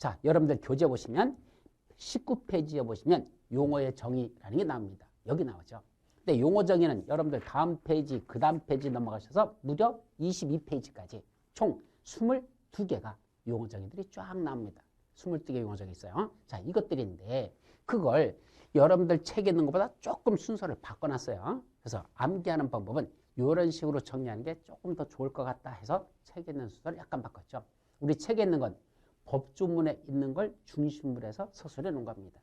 자, 여러분들 교재 보시면 19페이지에 보시면 용어의 정의라는 게 나옵니다. 여기 나오죠. 근데 용어 정의는 여러분들 다음 페이지, 그 다음 페이지 넘어가셔서 무려 22페이지까지 총 22개가 용어 정의들이 쫙 나옵니다. 22개 용어 정의 있어요. 자, 이것들인데 그걸 여러분들 책에 있는 것보다 조금 순서를 바꿔놨어요. 그래서 암기하는 방법은 이런 식으로 정리하는 게 조금 더 좋을 것 같다 해서 책에 있는 순서를 약간 바꿨죠. 우리 책에 있는 건 법조문에 있는 걸 중심으로 해서 서술해 놓은 겁니다.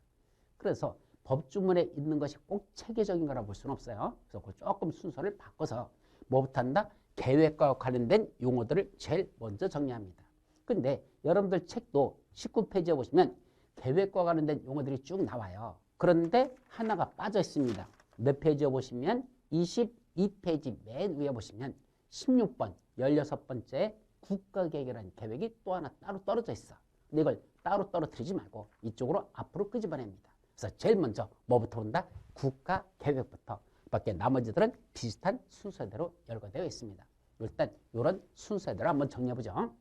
그래서 법조문에 있는 것이 꼭 체계적인 거라 볼 수는 없어요. 그래서 그 조금 순서를 바꿔서 뭐부터 한다? 계획과 관련된 용어들을 제일 먼저 정리합니다. 근데 여러분들 책도 19페이지에 보시면 계획과 관련된 용어들이 쭉 나와요. 그런데 하나가 빠져 있습니다. 몇 페이지에 보시면 22페이지 맨 위에 보시면 16번, 16번째 국가계획이라는 계획이 또 하나 따로 떨어져 있어. 근데 이걸 따로 떨어뜨리지 말고 이쪽으로 앞으로 끄집어냅니다. 그래서 제일 먼저 뭐부터 본다? 국가계획부터. 밖에 나머지들은 비슷한 순서대로 열거되어 있습니다. 일단 이런 순서대로 한번 정리해보죠.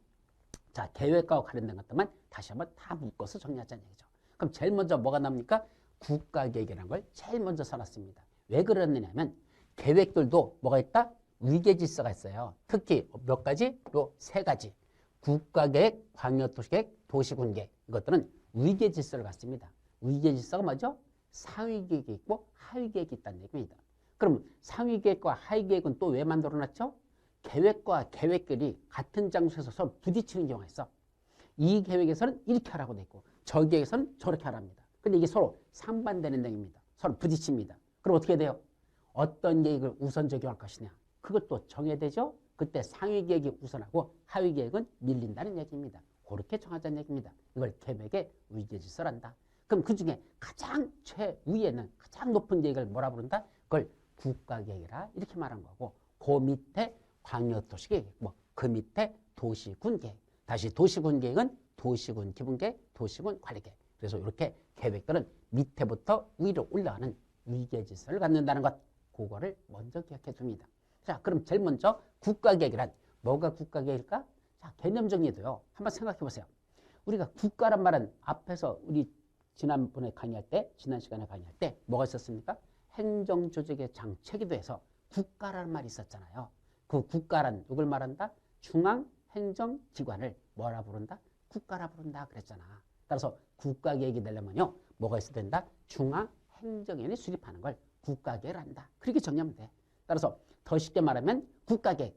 자, 계획과 관련된 것들만 다시 한번 다 묶어서 정리하자는 얘기죠. 그럼 제일 먼저 뭐가 나옵니까? 국가계획이라는 걸 제일 먼저 써놨습니다. 왜 그러느냐면 계획들도 뭐가 있다? 위계질서가 있어요. 특히 몇 가지? 요 세 가지. 국가계획, 광역도시계획, 도시군계획. 이것들은 위계질서를 갖습니다. 위계질서가 뭐죠? 상위계획이 있고 하위계획이 있다는 얘기입니다. 그럼 상위계획과 하위계획은 또 왜 만들어놨죠? 계획과 계획들이 같은 장소에서 서로 부딪히는 경우가 있어. 이 계획에서는 이렇게 하라고 돼 있고 저 계획에서는 저렇게 하랍니다. 근데 이게 서로 상반되는 내용입니다. 서로 부딪힙니다. 그럼 어떻게 돼요? 어떤 계획을 우선 적용할 것이냐. 그것도 정해되죠. 그때 상위 계획이 우선하고 하위 계획은 밀린다는 얘기입니다. 그렇게 정하자는 얘기입니다. 이걸 계획의 위계질서란다. 그럼 그중에 가장 최위에는 가장 높은 계획을 뭐라 부른다? 그걸 국가계획이라 이렇게 말한 거고 그 밑에 광역도시계획, 그 밑에 도시군계획. 다시 도시군계획은 도시군 기본계획, 도시군 관리계획. 그래서 이렇게 계획들은 밑에부터 위로 올라가는 위계질서를 갖는다는 것. 그거를 먼저 기억해 둡니다. 자, 그럼 제일 먼저 국가계획이란 뭐가 국가계획일까? 자, 개념 정리도요. 한번 생각해 보세요. 우리가 국가란 말은 앞에서 우리 지난번에 강의할 때, 지난 시간에 강의할 때 뭐가 있었습니까? 행정조직의 장체기도 해서 국가라는 말이 있었잖아요. 그 국가란 누굴 말한다? 중앙행정기관을 뭐라 부른다? 국가라 부른다 그랬잖아. 따라서 국가계획이 되려면요. 뭐가 있어야 된다? 중앙행정위원회 수립하는 걸 국가계획을 한다. 그렇게 정리하면 돼. 따라서 더 쉽게 말하면 국가계획,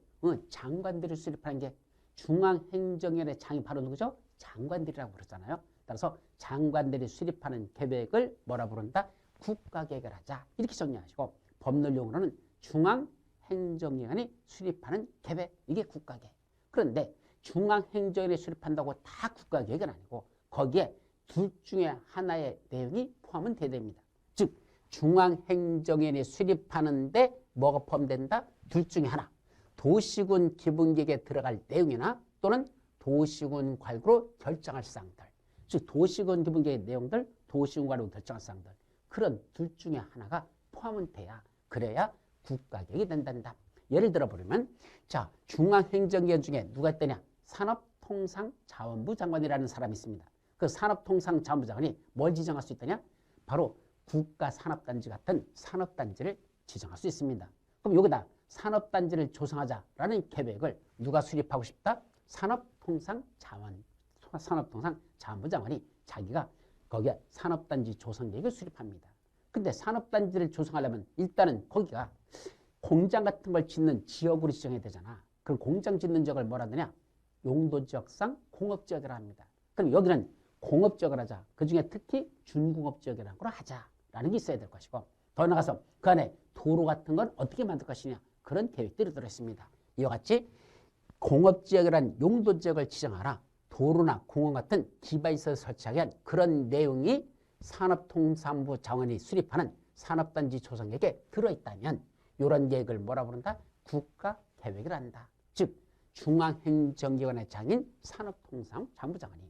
장관들이 수립하는 게 중앙행정위원회 장이 바로 누구죠? 장관들이라고 그러잖아요. 따라서 장관들이 수립하는 계획을 뭐라 부른다? 국가계획을 하자. 이렇게 정리하시고 법률용어로는 중앙행정위원회 수립하는 계획, 이게 국가계획. 그런데 중앙행정위원회 수립한다고 다 국가계획은 아니고 거기에 둘 중에 하나의 내용이 포함은 돼야 됩니다. 즉 중앙행정위원회 수립하는데 뭐가 포함된다? 둘 중에 하나. 도시군 기본계획에 들어갈 내용이나 또는 도시군 관리로 결정할 사항들. 즉 도시군 기본계획 내용들, 도시군 관리로 결정할 사항들. 그런 둘 중에 하나가 포함은 돼야 그래야 국가계획이 된단다. 예를 들어 보면 자, 중앙행정기관 중에 누가 있더냐? 산업통상자원부 장관이라는 사람이 있습니다. 그 산업통상자원부 장관이 뭘 지정할 수 있더냐? 바로 국가산업단지 같은 산업단지를 지정할 수 있습니다. 그럼 여기다 산업단지를 조성하자라는 계획을 누가 수립하고 싶다? 산업통상자원부 장관이 자기가 거기에 산업단지 조성 계획을 수립합니다. 근데 산업단지를 조성하려면 일단은 거기가 공장 같은 걸 짓는 지역으로 지정해야 되잖아. 그럼 공장 짓는 지역을 뭐라 하느냐? 용도지역상 공업지역이라 합니다. 그럼 여기는 공업지역을 하자. 그중에 특히 준공업지역이라고 하자라는 게 있어야 될 것이고 더 나가서 그 안에 도로 같은 건 어떻게 만들 것이냐. 그런 계획들이 들어있습니다. 이와 같이 공업지역이란 용도지역을 지정하라. 도로나 공원 같은 기반시설 설치하기 위한 그런 내용이 산업통상부 장관이 수립하는 산업단지 조성계획에 들어있다면 이런 계획을 뭐라 부른다? 국가계획을 한다. 즉 중앙행정기관의 장인 산업통상자원부 장관이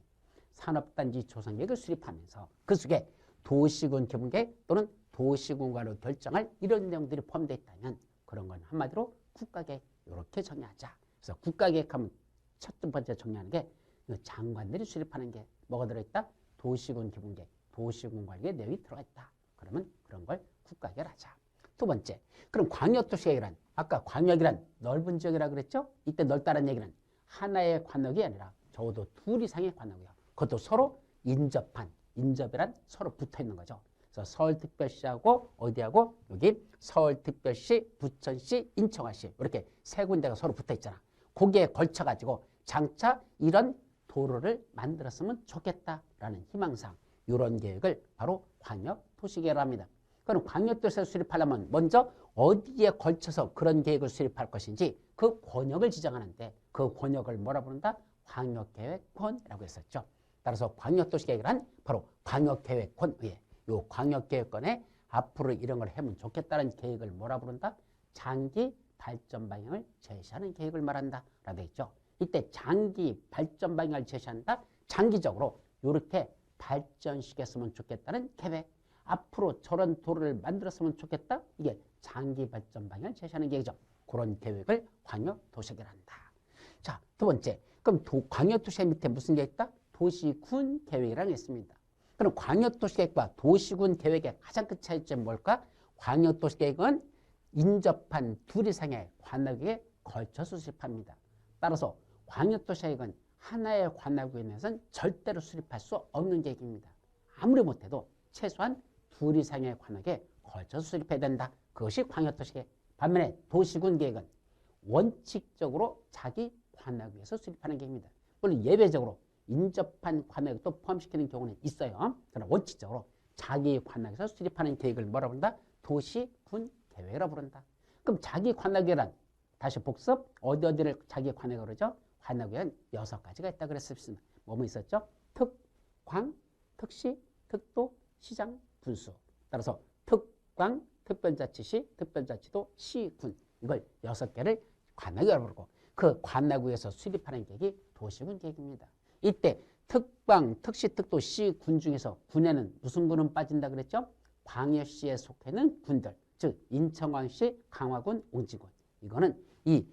산업단지 조성계획을 수립하면서 그 속에 도시군 기본계획 또는 도시군과로 결정할 이런 내용들이 포함되어 있다면 그런 건 한마디로 국가계획 이렇게 정리하자. 그래서 국가계획하면 첫 번째 정리하는 게 이 장관들이 수립하는 게 뭐가 들어있다? 도시군 기본계획, 도시군 관리의 내용이 들어가 있다. 그러면 그런 걸 국가계획을 하자. 두 번째, 그럼 광역도시계획이란 아까 광역이란 넓은 지역이라 그랬죠? 이때 넓다는 얘기는 하나의 관역이 아니라 적어도 둘 이상의 관역이야. 그것도 서로 인접이란 서로 붙어 있는 거죠. 그래서 서울특별시하고 어디하고 여기 서울특별시, 부천시, 인천시 이렇게 세 군데가 서로 붙어 있잖아. 거기에 걸쳐가지고 장차 이런 도로를 만들었으면 좋겠다라는 희망사항, 이런 계획을 바로 광역도시계획이라고 합니다. 그럼 광역도시를 수립하려면 먼저 어디에 걸쳐서 그런 계획을 수립할 것인지 그 권역을 지정하는데 그 권역을 뭐라 부른다? 광역계획권이라고 했었죠. 따라서 광역도시계획이란 바로 광역계획권 위에 이 광역계획권에 앞으로 이런 걸 하면 좋겠다는 계획을 뭐라 부른다? 장기 발전 방향을 제시하는 계획을 말한다 라고 되어 있죠. 이때 장기 발전 방향을 제시한다. 장기적으로 이렇게 발전시켰으면 좋겠다는 계획. 앞으로 저런 도로를 만들었으면 좋겠다. 이게 장기 발전 방향을 제시하는 계획이죠. 그런 계획을 광역도시계획을 한다. 자, 두 번째. 그럼 광역도시계획 밑에 무슨 계획 있다? 도시군 계획이라는 게 있습니다. 그럼 광역도시계획과 도시군 계획의 가장 큰 차이점은 뭘까? 광역도시계획은 인접한 둘 이상의 관역에 걸쳐서 수립합니다. 따라서 광역도시계획은 하나의 관역에 내서는 절대로 수립할 수 없는 계획입니다. 아무리 못해도 최소한 둘 이상의 관역에 걸쳐서 수립해야 된다. 그것이 광역도시계획. 반면에 도시군 계획은 원칙적으로 자기 관역에서 수립하는 계획입니다. 물론 예외적으로 인접한 관역도 포함시키는 경우는 있어요. 그러나 원칙적으로 자기 관역에서 수립하는 계획을 뭐라 부른다? 도시군 계획이라고 부른다. 그럼 자기 관역이란 다시 복습 어디를 자기 관역으로 그러죠? 관역에는 6가지가 있다 그랬습니다. 뭐뭐 있었죠? 특, 광, 특시, 특도, 시장, 군수. 따라서 특광, 특별자치시, 특별자치도, 시, 군. 이걸 6개를 관역이라고 부르고 그 관역에서 수립하는 계획이 도시군 계획입니다. 이때 특광, 특시, 특도, 시, 군 중에서 군에는 무슨 군은 빠진다 그랬죠? 광역시에 속해있는 군들. 즉 인천광역시, 강화군, 옹지군. 이거는 이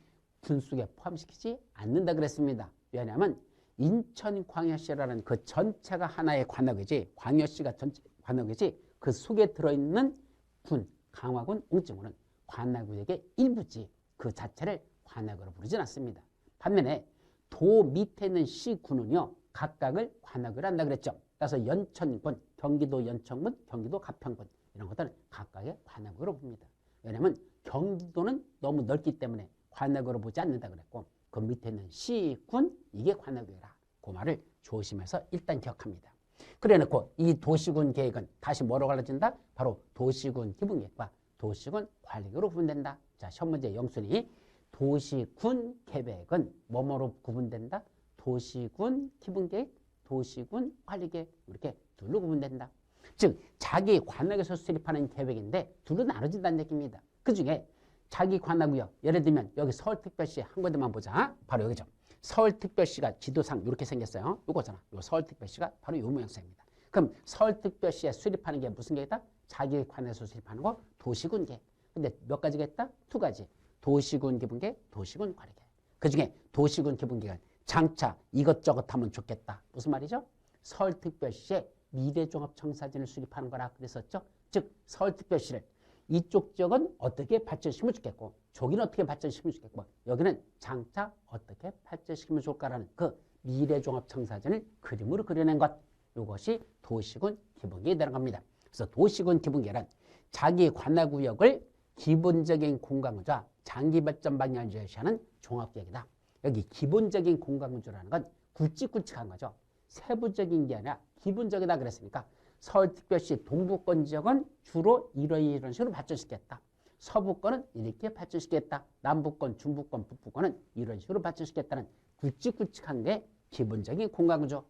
군속에 포함시키지 않는다 그랬습니다. 왜냐하면 인천광역시라는 그 전체가 하나의 관역이지 광역시가 전체 관역이지 그 속에 들어있는 군, 강화군, 옹지군은 관역의 일부지 그 자체를 관역으로 부르진 않습니다. 반면에 도 밑에 있는 시군은요 각각을 관역으로 한다 그랬죠. 따라서 연천군, 경기도 연천군, 경기도 가평군 이런 것들은 각각의 관역으로 봅니다. 왜냐하면 경기도는 너무 넓기 때문에 관역으로 보지 않는다 그랬고 그 밑에 있는 시군 이게 관역이라 그 말을 조심해서 일단 기억합니다. 그래놓고 이 도시군 계획은 다시 뭐로 갈라진다? 바로 도시군 기본계획과 도시군 관리계획으로 구분된다. 자, 시험 문제 영순위 도시군 계획은 뭐뭐로 구분된다? 도시군 기본계획, 도시군 관리계획 이렇게 둘로 구분된다. 즉 자기 관역에서 수립하는 계획인데 둘로 나눠진다는 얘기입니다. 그중에 자기 관역구역 예를 들면 여기 서울특별시 한 군데만 보자. 바로 여기죠. 서울특별시가 지도상 이렇게 생겼어요. 요거잖아. 요 서울특별시가 바로 요 모양새입니다. 그럼 서울특별시에 수립하는 게 무슨 계획이다? 자기 관역에서 수립하는 거 도시군 계획. 근데 몇 가지가 있다? 2가지. 도시군 기본계획, 도시군 관리계획. 그중에 도시군 기본계획은 장차 이것저것 하면 좋겠다. 무슨 말이죠? 서울특별시에 미래종합청사진을 수립하는 거라 그랬었죠. 즉 서울특별시를 이쪽 지역은 어떻게 발전시키면 좋겠고 저기는 어떻게 발전시키면 좋겠고 여기는 장차 어떻게 발전시키면 좋을까라는 그 미래종합청사진을 그림으로 그려낸 것 이것이 도시군 기본계획이 되는 겁니다. 그래서 도시군 기본계획은 자기 관할구역을 기본적인 공간구조와 장기발전 방향을 제시하는 종합계획이다. 여기 기본적인 공간구조라는 건 굵직굵직한 거죠. 세부적인 게 아니라 기본적이다 그랬으니까 서울특별시 동부권 지역은 주로 이런 식으로 발전시켰다. 서부권은 이렇게 발전시켰다. 남부권, 중부권, 북부권은 이런 식으로 발전시켰다는 굵직굵직한 게 기본적인 공간구조.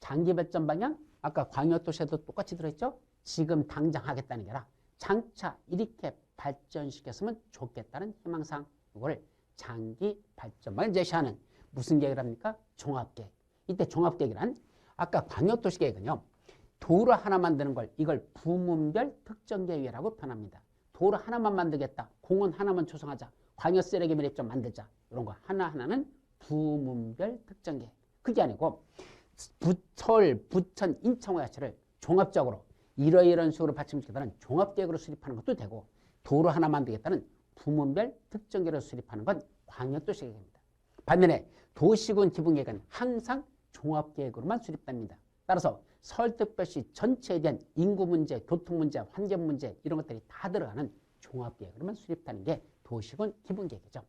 장기발전 방향, 아까 광역도시에도 똑같이 들어있죠. 지금 당장 하겠다는 게 아니라 장차 이렇게 발전시켰으면 좋겠다는 희망사항. 이걸 장기 발전 방향을 제시하는 무슨 계획을 합니까? 종합계획. 이때 종합계획이란 아까 광역도시계획은요. 도로 하나 만드는 걸 이걸 부문별 특정계획이라고 표현합니다. 도로 하나만 만들겠다. 공원 하나만 조성하자. 광역 쓰레기 매립점 만들자. 이런 거 하나하나는 부문별 특정계획. 그게 아니고 서울, 부천, 인천과 야채를 종합적으로 이러이러한 식으로 받침시키다는 종합계획으로 수립하는 것도 되고 도로 하나 만들겠다는 부문별 특정계획을 수립하는 건 광역도시계획입니다. 반면에 도시군 기본계획은 항상 종합계획으로만 수립됩니다. 따라서 서울특별시 전체에 대한 인구 문제, 교통 문제, 환경 문제 이런 것들이 다 들어가는 종합계획으로만 수립하는 게 도시군 기본계획이죠.